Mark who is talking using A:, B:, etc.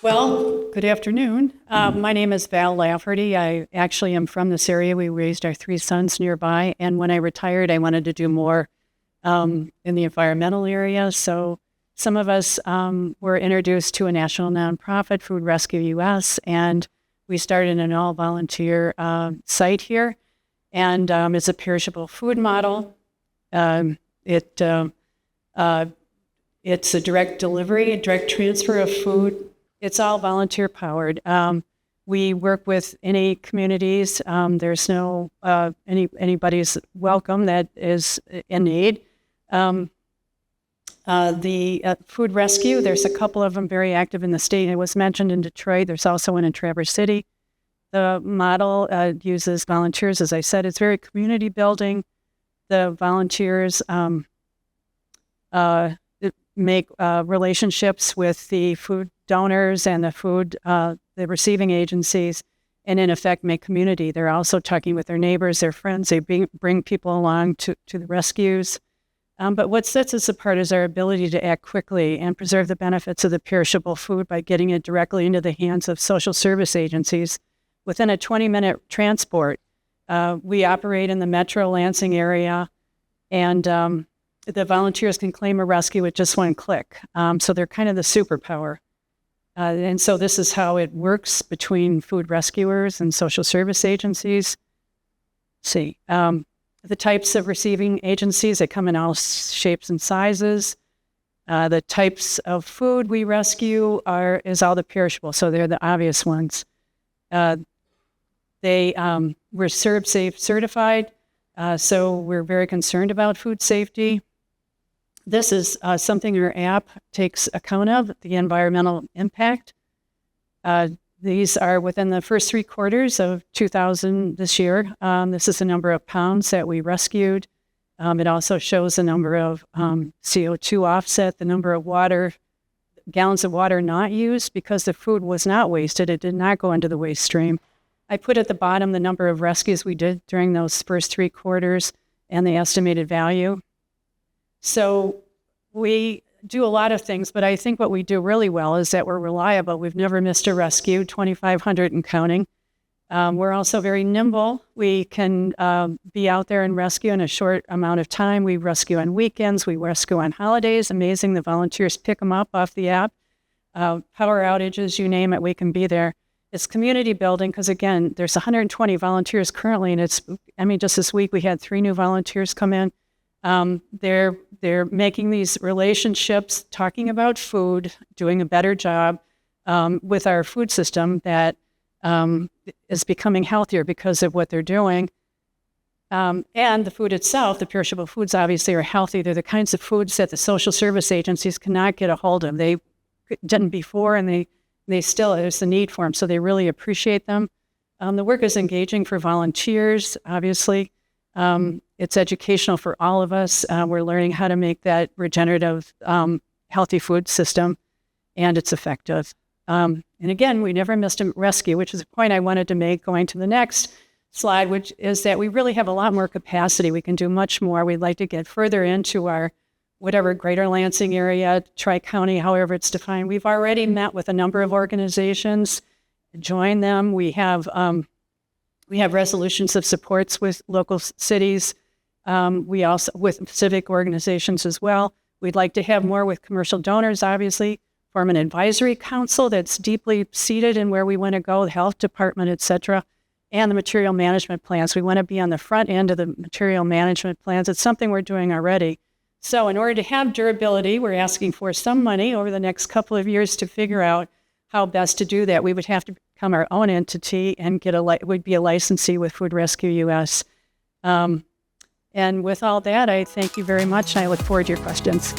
A: Well, good afternoon. My name is Val Lafferty. I actually am from this area. We raised our 3 sons nearby, and when I retired, I wanted to do more in the environmental area. So some of us were introduced to a national nonprofit, Food Rescue US, and we started an all-volunteer site here, and it's a perishable food model. It's a direct delivery, a direct transfer of food. It's all volunteer powered. We work with any communities. There's no anybody's welcome that is in need. The food rescue, there's a couple of them very active in the state. It was mentioned in Detroit. There's also one in Traverse City. The model uses volunteers. As I said, it's very community building. The volunteers make relationships with the food donors and the receiving agencies, and in effect make community. They're also talking with their neighbors, their friends. They bring people along to the rescues. But what sets us apart is our ability to act quickly and preserve the benefits of the perishable food by getting it directly into the hands of social service agencies within a 20-minute transport. We operate in the metro Lansing area, and the volunteers can claim a rescue with just one click. So they're kind of the superpower. And so this is how it works between food rescuers and social service agencies. Let's see. The types of receiving agencies, they come in all shapes and sizes. The types of food we rescue is all the perishable, so they're the obvious ones. We're Serve Safe certified, so we're very concerned about food safety. This is something our app takes account of, the environmental impact. These are within the first 3 quarters of 2000 this year. This is the number of pounds that we rescued. It also shows the number of CO2 offset, the number of gallons of water not used because the food was not wasted. It did not go into the waste stream. I put at the bottom the number of rescues we did during those first 3 quarters and the estimated value. So we do a lot of things, but I think what we do really well is that we're reliable. We've never missed a rescue, 2,500 and counting. We're also very nimble. We can be out there and rescue in a short amount of time. We rescue on weekends. We rescue on holidays. Amazing. The volunteers pick them up off the app. Power outages, you name it, we can be there. It's community building because, again, there's 120 volunteers currently, and just this week we had 3 new volunteers come in. They're making these relationships, talking about food, doing a better job with our food system that is becoming healthier because of what they're doing. And the food itself, the perishable foods obviously are healthy. They're the kinds of foods that the social service agencies cannot get a hold of. They didn't before, and they still, there's the need for them, so they really appreciate them. The work is engaging for volunteers, obviously. It's educational for all of us. We're learning how to make that regenerative, healthy food system, and it's effective. And again, we never missed a rescue, which is a point I wanted to make going to the next slide, which is that we really have a lot more capacity. We can do much more. We'd like to get further into our whatever greater Lansing area, Tri-County, however it's defined. We've already met with a number of organizations, joined them. We have resolutions of supports with local cities. We also, with civic organizations as well. We'd like to have more with commercial donors, obviously, form an advisory council that's deeply seated in where we want to go, the health department, et cetera, and the material management plans. We want to be on the front end of the material management plans. It's something we're doing already. So in order to have durability, we're asking for some money over the next couple of years to figure out how best to do that. We would have to become our own entity and would be a licensee with Food Rescue US. And with all that, I thank you very much, and I look forward to your questions.